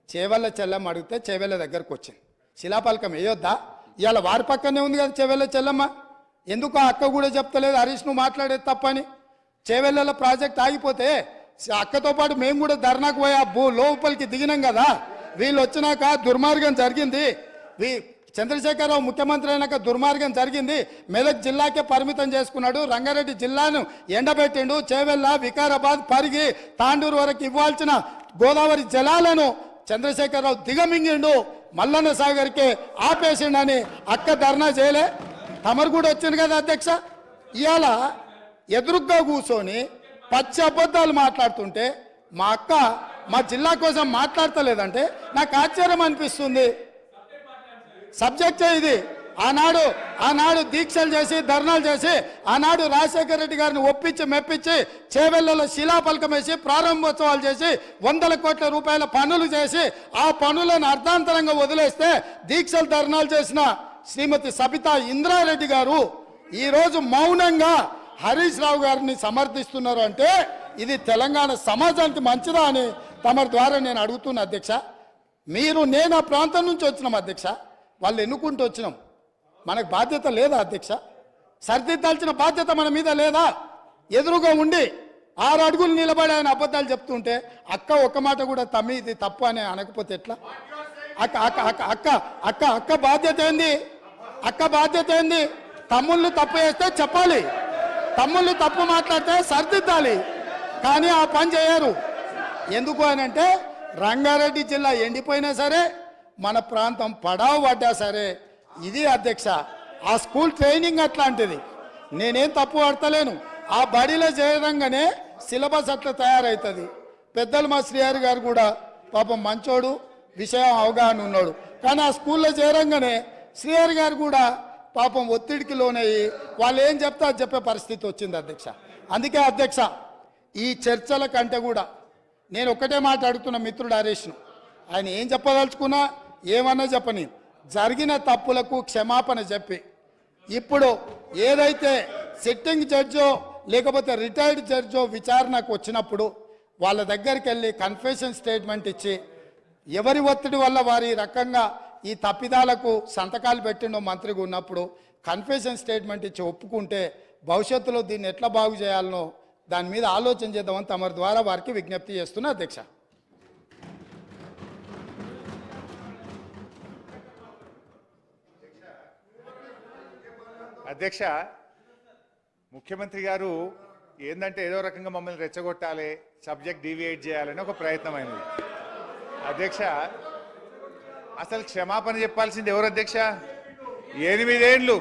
చేవెళ్ళ చెల్లమ్మ అడిగితే చేవెళ్ళ దగ్గరకు వచ్చింది. శిలాపలకం వేయొద్దా? ఇవాళ వారి పక్కనే ఉంది కదా చేవెళ్ళ చెల్లమ్మ. ఎందుకు ఆ అక్క కూడా చెప్తలేదు హరీష్ నువ్వు మాట్లాడేది తప్పని? చేవెళ్ళ ప్రాజెక్ట్ ఆగిపోతే అక్కతో పాటు మేము కూడా ధర్నాకు పోయి ఆ లోపలికి దిగినాం కదా. వీళ్ళు వచ్చినాక దుర్మార్గం జరిగింది. చంద్రశేఖరరావు ముఖ్యమంత్రి అయినాక దుర్మార్గం జరిగింది. మెదక్ జిల్లాకే పరిమితం చేసుకున్నాడు. రంగారెడ్డి జిల్లాను ఎండబెట్టిండు. చేవెళ్ళ, వికారాబాద్, పరిగి, తాండూరు వరకు ఇవ్వాల్సిన గోదావరి జలాలను చంద్రశేఖరరావు దిగమింగిండు. మల్లన్న సాగర్కే ఆపేసిండని అక్క ధర్నా చేయలే. తమరు కూడా వచ్చింది కదా అధ్యక్ష. ఇవాళ ఎదురుగ్గా కూర్చొని పచ్చి అబద్ధాలు మాట్లాడుతుంటే మా అక్క మా జిల్లా కోసం మాట్లాడతలేదంటే నాకు ఆశ్చర్యం అనిపిస్తుంది. సబ్జెక్టే ఇది. ఆనాడు దీక్షలు చేసి ధర్నాలు చేసి ఆనాడు రాజశేఖర రెడ్డి గారిని ఒప్పించి మెప్పించి చేవెళ్లలో శిలాఫలకం వేసి ప్రారంభోత్సవాలు చేసి 100 కోట్ల రూపాయల పనులు చేసి ఆ పనులను అర్ధాంతరంగా వదిలేస్తే దీక్షలు ధర్నాలు చేసిన శ్రీమతి సబితా ఇంద్రారెడ్డి గారు ఈరోజు మౌనంగా హరీష్ రావు గారిని సమర్థిస్తున్నారు అంటే ఇది తెలంగాణ సమాజానికి మంచిదా అని తమ ద్వారా నేను అడుగుతున్నా అధ్యక్ష. నేను ఆ ప్రాంతం నుంచి వచ్చినాం అధ్యక్ష. వాళ్ళు ఎన్నుకుంటూ వచ్చినాం. మనకు బాధ్యత లేదా అధ్యక్ష? సరిదిద్దాల్సిన బాధ్యత మన మీద లేదా? ఎదురుగా ఉండి 6 అడుగులు నిలబడి ఆయన అబద్ధాలు చెప్తుంటే అక్క ఒక్క మాట కూడా తమ్మి ఇది తప్పు అని అనకపోతే ఎట్లా? అక్క అక్క అక్క అక్క అక్క అక్క బాధ్యత ఏంది? అక్క బాధ్యత ఏంది? తమ్ముళ్ళు తప్పు చేస్తే చెప్పాలి, తమ్ముళ్ళు తప్పు మాట్లాడితే సరిదిద్దాలి. కానీ ఆ పని చేయరు. ఎందుకు అని అంటే రంగారెడ్డి జిల్లా ఎండిపోయినా సరే, మన ప్రాంతం పడావు పడ్డా సరే, ఇది అధ్యక్ష ఆ స్కూల్ ట్రైనింగ్ అట్లాంటిది. నేనేం తప్పు పడతలేను. ఆ బడిలో చేరంగానే సిలబస్ అట్లా తయారవుతుంది. పెద్దలు మా శ్రీహరి గారు కూడా పాపం మంచోడు, విషయం అవగాహన ఉన్నాడు. కానీ ఆ స్కూల్లో చేరంగానే శ్రీహరి గారు కూడా పాపం ఒత్తిడికి లోనయ్యి వాళ్ళు ఏం చెప్తే అది చెప్పే పరిస్థితి వచ్చింది అధ్యక్ష. అందుకే అధ్యక్ష ఈ చర్చల కంటే కూడా నేను ఒక్కటే మాట అడుగుతున్న మిత్రుడు హరీష్ను, ఆయన ఏం చెప్పదలుచుకున్నా ఏమన్నా చెప్పని జరిగిన తప్పులకు క్షమాపణ చెప్పి ఇప్పుడు ఏదైతే సిట్టింగ్ జడ్జో లేకపోతే రిటైర్డ్ జడ్జో విచారణకు వచ్చినప్పుడు వాళ్ళ దగ్గరికి వెళ్ళి కన్ఫెషన్ స్టేట్మెంట్ ఇచ్చి ఎవరి ఒత్తిడి వల్ల వారి రకంగా ఈ తప్పిదాలకు సంతకాలు పెట్టిండో మంత్రిగా ఉన్నప్పుడు కన్ఫెషన్ స్టేట్మెంట్ ఇచ్చి ఒప్పుకుంటే భవిష్యత్తులో దీన్ని ఎట్లా బాగు చేయాలనో దాని మీద ఆలోచన చేద్దామని తమ ద్వారా వారికి విజ్ఞప్తి చేస్తున్నా అధ్యక్ష. అధ్యక్ష, ముఖ్యమంత్రి గారు ఏందంటే ఏదో రకంగా మమ్మల్ని రెచ్చగొట్టాలి, సబ్జెక్ట్ డీవియేట్ చేయాలని ఒక ప్రయత్నమైనది. అధ్యక్ష, అసలు క్షమాపణ చెప్పాల్సింది ఎవరు అధ్యక్ష? 8 ఏళ్ళు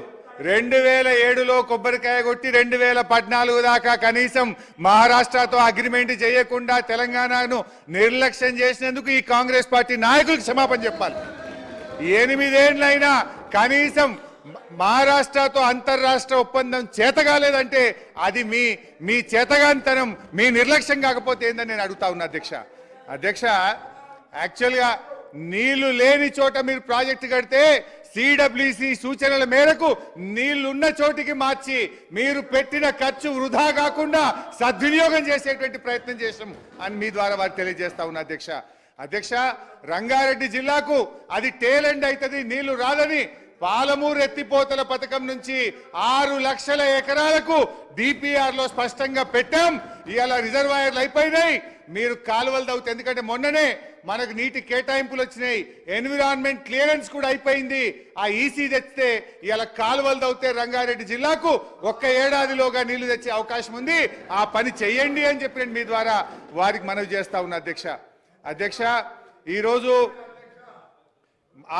2007లో కొబ్బరికాయ కొట్టి 2014 దాకా కనీసం మహారాష్ట్రతో అగ్రిమెంట్ చేయకుండా తెలంగాణను నిర్లక్ష్యం చేసినందుకు ఈ కాంగ్రెస్ పార్టీ నాయకులకు క్షమాపణ చెప్పాలి. 8 ఏళ్ళైనా కనీసం మహారాష్ట్రతో అంతర్రాష్ట్ర ఒప్పందం చేతగాలేదంటే అది మీ చేతగానితనం, మీ నిర్లక్ష్యం కాకపోతే ఏందని నేను అడుగుతా ఉన్నా అధ్యక్ష. యాక్చువల్గా నీళ్లు లేని చోట మీరు ప్రాజెక్టు కడితే సిడబ్ల్యూసి సూచనల మేరకు నీళ్లున్న చోటికి మార్చి మీరు పెట్టిన ఖర్చు వృధా కాకుండా సద్వినియోగం చేసేటువంటి ప్రయత్నం చేసాం అని మీ ద్వారా వారికి తెలియజేస్తా ఉన్నా అధ్యక్ష. రంగారెడ్డి జిల్లాకు అది టేల్ ఎండ్ అవుతుంది, నీళ్లు రాదని పాలమూరు ఎత్తిపోతల పథకం నుంచి 6 లక్షల ఎకరాలకు డిపిఆర్ లో స్పష్టంగా పెట్టాం. ఇవాళ రిజర్వాయర్లు అయిపోయినాయి, మీరు కాలువలు తవ్వుతాయి. ఎందుకంటే మొన్ననే మనకు నీటి కేటాయింపులు వచ్చినాయి, ఎన్విరాన్మెంట్ క్లియరెన్స్ కూడా అయిపోయింది. ఆ ఈసీ తెచ్చితే ఇవాళ కాలువలు తవ్వుతే రంగారెడ్డి జిల్లాకు 1 ఏడాదిలోగా నీళ్లు తెచ్చే అవకాశం ఉంది. ఆ పని చెయ్యండి అని చెప్పి మీ ద్వారా వారికి మనవి చేస్తా ఉన్నా అధ్యక్ష. ఈరోజు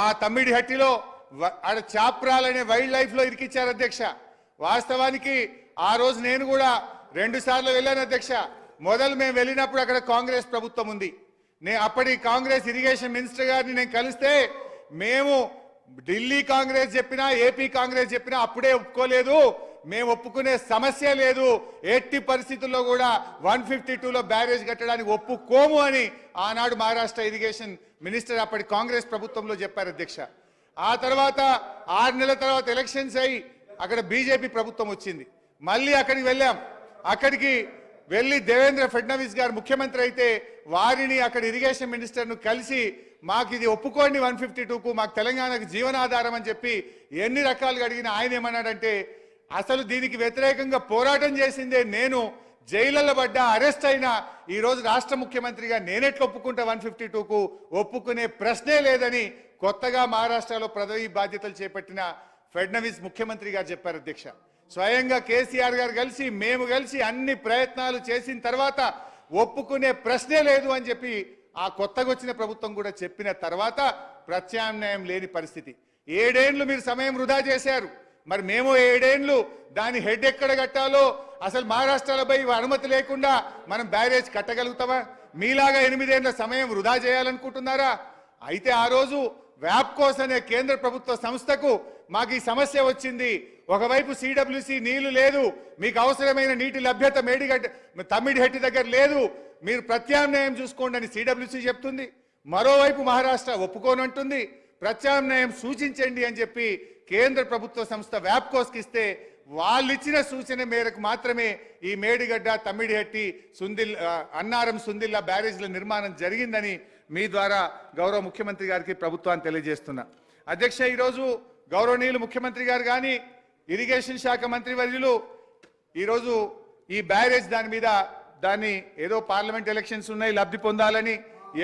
ఆ తమ్మిడిహట్టిలో ఆడ చాప్రాలనే వైల్డ్ లైఫ్ లో ఇరికిచ్చారు అధ్యక్ష. వాస్తవానికి ఆ రోజు నేను కూడా 2 సార్లు వెళ్ళాను అధ్యక్ష. మొదలు మేము వెళ్ళినప్పుడు అక్కడ కాంగ్రెస్ ప్రభుత్వం ఉంది. అప్పటి కాంగ్రెస్ ఇరిగేషన్ మినిస్టర్ గారిని నేను కలిస్తే మేము ఢిల్లీ కాంగ్రెస్ చెప్పినా ఏపీ కాంగ్రెస్ చెప్పినా అప్పుడే ఒప్పుకోలేదు, మేము ఒప్పుకునే సమస్య లేదు, ఎట్టి పరిస్థితుల్లో కూడా 152లో బ్యారేజ్ కట్టడానికి ఒప్పుకోము అని ఆనాడు మహారాష్ట్ర ఇరిగేషన్ మినిస్టర్ అప్పటి కాంగ్రెస్ ప్రభుత్వంలో చెప్పారు అధ్యక్ష. ఆ తర్వాత 6 నెలల తర్వాత ఎలక్షన్స్ అయ్యి అక్కడ బీజేపీ ప్రభుత్వం వచ్చింది. మళ్ళీ అక్కడికి వెళ్ళాం. అక్కడికి వెళ్ళి దేవేంద్ర ఫడ్నవీస్ గారు ముఖ్యమంత్రి అయితే వారిని అక్కడ ఇరిగేషన్ మినిస్టర్ను కలిసి మాకు ఇది ఒప్పుకోండి 152కు మాకు తెలంగాణకు జీవనాధారం అని చెప్పి ఎన్ని రకాలుగా అడిగిన ఆయన ఏమన్నాడంటే అసలు దీనికి వ్యతిరేకంగా పోరాటం చేసిందే నేను, జైళ్లలో పడ్డా అరెస్ట్ అయినా ఈ రోజు రాష్ట్ర ముఖ్యమంత్రిగా నేనెట్లా ఒప్పుకుంటా 152కు ఒప్పుకునే ప్రశ్నే లేదని కొత్తగా మహారాష్ట్రలో పదవి బాధ్యతలు చేపట్టిన ఫడ్నవీస్ ముఖ్యమంత్రి గారు చెప్పారు. అధ్యక్ష, స్వయంగా కేసీఆర్ గారు కలిసి మేము కలిసి అన్ని ప్రయత్నాలు చేసిన తర్వాత ఒప్పుకునే ప్రశ్నే లేదు అని చెప్పి ఆ కొత్తగా వచ్చిన ప్రభుత్వం కూడా చెప్పిన తర్వాత ప్రత్యామ్నాయం లేని పరిస్థితి. 7 ఏళ్లు మీరు సమయం వృధా చేశారు. మరి మేము 7 ఏళ్లు దాని హెడ్ ఎక్కడ కట్టాలో అసలు మహారాష్ట్రలో అనుమతి లేకుండా మనం బ్యారేజ్ కట్టగలుగుతామా? మీలాగా 8 ఏళ్ల సమయం వృధా చేయాలనుకుంటున్నారా? అయితే ఆ రోజు వ్యాప్కోస్ అనే కేంద్ర ప్రభుత్వ సంస్థకు మాకు ఈ సమస్య వచ్చింది. ఒకవైపు సిడబ్ల్యూసి నీళ్లు లేదు, మీకు అవసరమైన నీటి లభ్యత తమ్మిడిహెట్టి దగ్గర లేదు, మీరు ప్రత్యామ్నాయం చూసుకోండి అని సిడబ్ల్యూసి చెప్తుంది. మరోవైపు మహారాష్ట్ర ఒప్పుకోనంటుంది. ప్రత్యామ్నాయం సూచించండి అని చెప్పి కేంద్ర ప్రభుత్వ సంస్థ వ్యాప్కోస్కి ఇస్తే వాళ్ళు ఇచ్చిన సూచన మేరకు మాత్రమే ఈ మేడిగడ్డ, తమ్మిడిహెట్టి, అన్నారం, సుందిల్లా బ్యారేజ్ల నిర్మాణం జరిగిందని మీ ద్వారా గౌరవ ముఖ్యమంత్రి గారికి ప్రభుత్వాన్ని తెలియజేస్తున్నా. అధ్యక్ష, ఈరోజు గౌరవనీయులు ముఖ్యమంత్రి గారు కానీ ఇరిగేషన్ శాఖ మంత్రి వర్యులు ఈరోజు ఈ బ్యారేజ్ దాన్ని ఏదో పార్లమెంట్ ఎలక్షన్స్ ఉన్నాయి లబ్ధి పొందాలని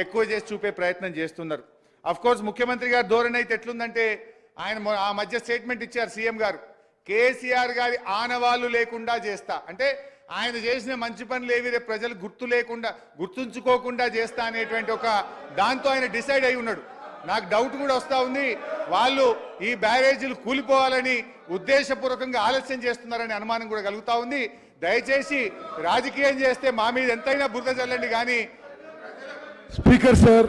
ఎక్కువ చేసి చూపే ప్రయత్నం చేస్తున్నారు. అఫ్ కోర్స్ ముఖ్యమంత్రి గారు ధోరణి అయితే ఎట్లుందంటే ఆయన ఆ మధ్య స్టేట్మెంట్ ఇచ్చారు సీఎం గారు, కేసీఆర్ గారి ఆనవాళ్లు లేకుండా చేస్తా అంటే ఆయన చేసిన మంచి పనులు ఏవి రేపు ప్రజలు గుర్తుంచుకోకుండా చేస్తా అనేటువంటి ఒక దాంతో ఆయన డిసైడ్ అయి ఉన్నాడు. నాకు డౌట్ కూడా వస్తా ఉంది, వాళ్ళు ఈ బ్యారేజీలు కూలిపోవాలని ఉద్దేశపూర్వకంగా ఆలస్యం చేస్తున్నారనే అనుమానం కూడా కలుగుతా ఉంది. దయచేసి రాజకీయం చేస్తే మా మీద ఎంతైనా బురద చల్లండి కానీ. స్పీకర్ సార్,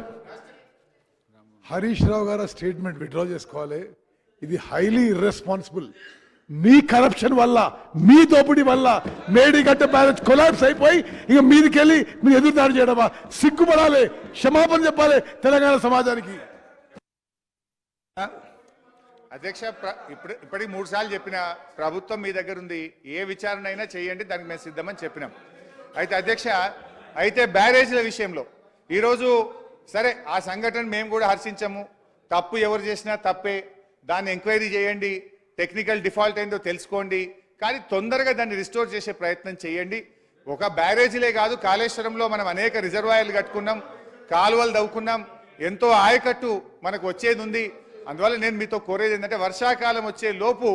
హరీష్ రావు గారు స్టేట్మెంట్ విత్డ్రా చేసుకోవాలి. ఇది హైలీ ఇర్రెస్పాన్సిబుల్. మీ కరప్షన్ వల్ల, మీ దోపిడీ వల్ల మేడిగడ్డ బ్యారేజ్ కొలాప్స్ అయిపోయి ఇక మీదికెళ్ళి మీరు ఎదురుదాడి చేయడమా? సిగ్గుపడాలి, క్షమాపణ చెప్పాలి తెలంగాణ సమాజానికి. అధ్యక్ష, ఇప్పటికి 3 సార్లు చెప్పిన ప్రభుత్వం మీ దగ్గర ఉంది, ఏ విచారణ అయినా చేయండి, దానికి మేము సిద్ధమని చెప్పినాం. అయితే అధ్యక్ష, అయితే బ్యారేజ్ల విషయంలో ఈరోజు సరే ఆ సంఘటన మేము కూడా హర్షించము. తప్పు ఎవరు చేసినా తప్పే, దాన్ని ఎంక్వైరీ చేయండి, టెక్నికల్ డిఫాల్ట్ ఏందో తెలుసుకోండి, కానీ తొందరగా దాన్ని రిస్టోర్ చేసే ప్రయత్నం చేయండి. ఒక బ్యారేజీలే కాదు, కాళేశ్వరంలో మనం అనేక రిజర్వాయర్లు కట్టుకున్నాం, కాలువలు దవ్వుకున్నాం, ఎంతో ఆయకట్టు మనకు వచ్చేది ఉంది. అందువల్ల నేను మీతో కోరేది ఏంటంటే వర్షాకాలం వచ్చే లోపు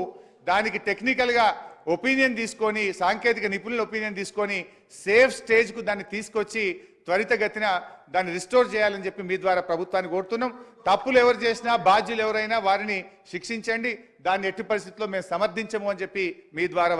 దానికి టెక్నికల్గా ఒపీనియన్ తీసుకొని, సాంకేతిక నిపుణుల ఒపీనియన్ తీసుకొని సేఫ్ స్టేజ్కు దాన్ని తీసుకొచ్చి త్వరితగతిన దాన్ని రిస్టోర్ చేయాలని చెప్పి మీ ద్వారా ప్రభుత్వాన్ని కోరుతున్నాం. తప్పులు ఎవరు చేసినా, బాధ్యులు ఎవరైనా వారిని శిక్షించండి, దాన్ని ఎట్టి పరిస్థితుల్లో మేము సమర్థించము అని చెప్పి మీ ద్వారా